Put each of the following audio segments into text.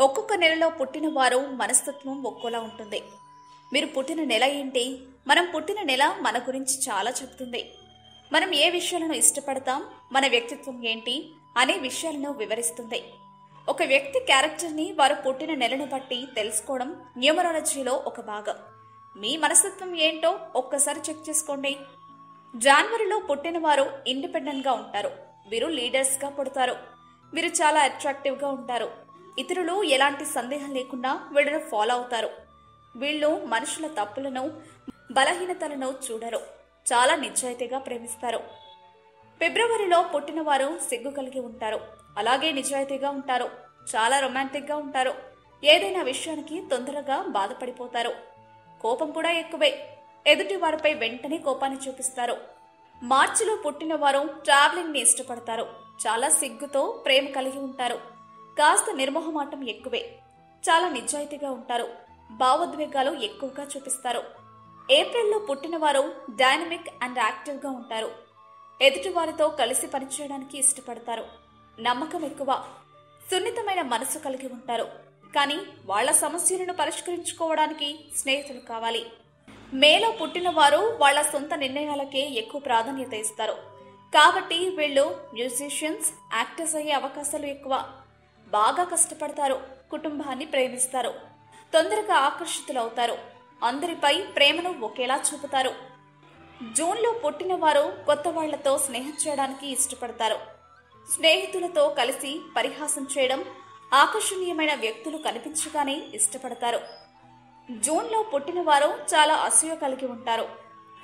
ఒక్కొక్క నెలలో పుట్టిన వారు మనస్తత్వం ఒక్కోలా ఉంటుంది. మీరు పుట్టిన నెల ఏంటి, మనం పుట్టిన నెల మన గురించి చాలా చెప్తుంది. మనం ఏ విషయాలను ఇష్టపడతాం, మన వ్యక్తిత్వం ఏంటి అనే విషయాలను వివరిస్తుంది. ఒక వ్యక్తి క్యారెక్టర్ని వారు పుట్టిన నెలను బట్టి తెలుసుకోవడం న్యూమరాలజీలో ఒక భాగం. మీ మనస్తత్వం ఏంటో ఒక్కసారి చెక్ చేసుకోండి. జనవరిలో పుట్టిన వారు ఇండిపెండెంట్గా ఉంటారు. వీరు లీడర్స్గా పుడతారు. వీరు చాలా అట్రాక్టివ్గా ఉంటారు. ఇతరులు ఎలాంటి సందేహం లేకుండా వీళ్ళను ఫాలో అవుతారు. వీళ్ళు మనుషుల తప్పులను, బలహీనతలను చూడరు. చాలా నిజాయితీగా ప్రేమిస్తారు. ఫిబ్రవరిలో పుట్టిన వారు సిగ్గు కలిగి ఉంటారు. అలాగే నిజాయితీగా ఉంటారు. చాలా రొమాంటిక్గా ఉంటారు. ఏదైనా విషయానికి తొందరగా బాధపడిపోతారు. కోపం కూడా ఎక్కువే. ఎదుటి వారిపై వెంటనే కోపాన్ని చూపిస్తారు. మార్చిలో పుట్టిన వారు ట్రావెలింగ్ ని ఇష్టపడతారు. చాలా సిగ్గుతో ప్రేమ కలిగి ఉంటారు. కాస్త నిర్మోహమాటం ఎక్కువే. చాలా నిజాయితీగా ఉంటారు. భావోద్వేగాలు ఎక్కువగా చూపిస్తారు. ఏప్రిల్లో పుట్టిన వారు డైనమిక్ అండ్ యాక్టివ్గా ఉంటారు. ఎదుటి వారితో కలిసి పనిచేయడానికి ఇష్టపడతారు. నమ్మకం ఎక్కువ. సున్నితమైన మనసు కలిగి ఉంటారు. కానీ వాళ్ల సమస్యలను పరిష్కరించుకోవడానికి స్నేహితులు కావాలి. మేలో పుట్టిన వారు వాళ్ల సొంత నిర్ణయాలకే ఎక్కువ ప్రాధాన్యత ఇస్తారు. కాబట్టి వీళ్ళు మ్యూజిషియన్స్, యాక్టర్స్ అయ్యే అవకాశాలు ఎక్కువ. బాగా కష్టపడతారు. కుటుంబాన్ని ప్రేమిస్తారు. తొందరగా ఆకర్షితులవుతారు. అందరిపై ప్రేమను ఒకేలా చూపుతారు. జూన్లో పుట్టిన వారు కొత్త వాళ్లతో స్నేహం చేయడానికి ఇష్టపడతారు. స్నేహితులతో కలిసి పరిహాసం చేయడం, ఆకర్షణీయమైన వ్యక్తులు కనిపించగానే ఇష్టపడతారు. జూన్లో పుట్టిన వారు చాలా అసూయ కలిగి ఉంటారు.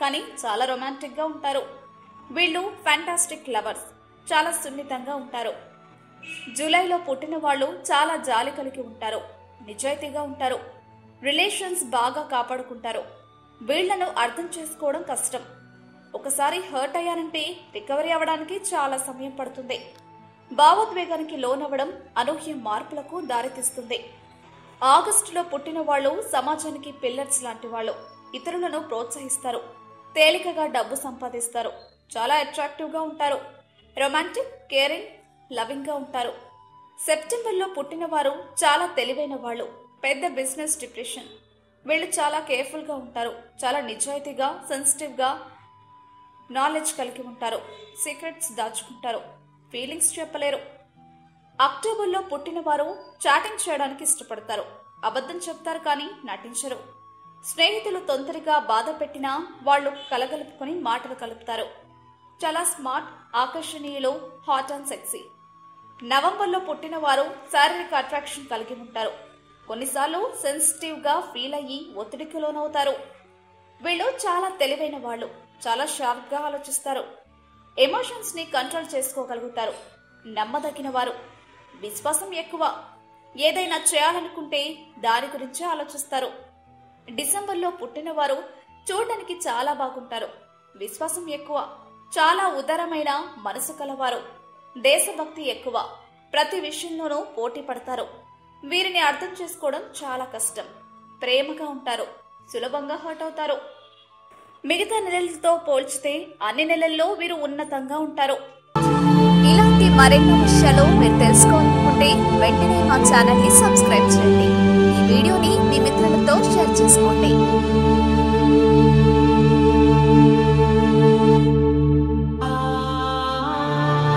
కానీ చాలా రొమాంటిక్గా ఉంటారు. వీళ్ళు ఫ్యాంటాస్టిక్ లవర్స్. చాలా సున్నితంగా ఉంటారు. జూలైలో పుట్టిన వాళ్ళు చాలా జాలి కలిగి ఉంటారు. నిజాయితీగా ఉంటారు. రిలేషన్స్ బాగా కాపాడుకుంటారు. వీళ్లను అర్థం చేసుకోవడం కష్టం. ఒకసారి హర్ట్ అయ్యారంటే రికవరీ అవ్వడానికి చాలా సమయం పడుతుంది. భావోద్వేగానికి లోనవ్వడం అనూహ్య మార్పులకు దారితీస్తుంది. ఆగస్టులో పుట్టిన వాళ్ళు సమాజానికి పిల్లర్స్ లాంటి వాళ్ళు. ఇతరులను ప్రోత్సహిస్తారు. తేలికగా డబ్బు సంపాదిస్తారు. చాలా అట్రాక్టివ్గా ఉంటారు. రొమాంటిక్, కేరింగ్, లవింగ్గా ఉంటారు. సెప్టెంబర్లో పుట్టిన వారు చాలా తెలివైన వాళ్ళు. పెద్ద బిజినెస్ డిప్రెషన్. వీళ్ళు చాలా కేర్ఫుల్గా ఉంటారు. చాలా నిజాయితీగా, సెన్సిటివ్గా, నాలెడ్జ్ కలిగి ఉంటారు. సీక్రెట్స్ దాచుకుంటారు. ఫీలింగ్స్ చెప్పలేరు. అక్టోబర్లో పుట్టిన వారు చాటింగ్ చేయడానికి ఇష్టపడతారు. అబద్ధం చెప్తారు కానీ నటించరు. స్నేహితులు తొందరగా బాధ పెట్టినా వాళ్ళు కలగలుపుకొని మాటలు కలుపుతారు. చాలా స్మార్ట్, ఆకర్షణీయులు, హాట్ అండ్ సెక్సీ. నవంబర్లో పుట్టిన వారు శారీరక అట్రాక్షన్ కలిగి ఉంటారు. కొన్నిసార్లు సెన్సిటివ్గా ఫీల్ అయ్యి ఒత్తిడికి లోనవుతారు. వీళ్ళు చాలా తెలివైన వాళ్ళు. చాలా షార్ప్గా ఆలోచిస్తారు. ఎమోషన్స్ ని కంట్రోల్ చేసుకోగలుగుతారు. నమ్మదగిన వారు. విశ్వాసం ఎక్కువ. ఏదైనా చేయాలనుకుంటే దాని గురించే ఆలోచిస్తారు. డిసెంబర్లో పుట్టిన వారు చూడడానికి చాలా బాగుంటారు. విశ్వాసం ఎక్కువ. చాలా ఉదారమైన మనసు కలవారు. దేశభక్తి ఎక్కువ. ప్రతి విషయంలోనూ పోటీ పడతారు. వీరిని అర్థం చేసుకోవడం చాలా కష్టం. ప్రేమగా ఉంటారు. సులభంగా హర్ట్ అవుతారు. మిగతా నెలలతో పోల్చితే అన్ని నెలల్లో వీరు ఉన్నతంగా ఉంటారు. ఇలాంటి మరెన్నో విషయాలు మీరు తెలుసుకోవాలనుకుంటే వెంటనే మా ఛానల్ ని సబ్స్క్రైబ్ చేయండి. ఈ వీడియోని మీ మిత్రులతో షేర్ చేసుకోండి.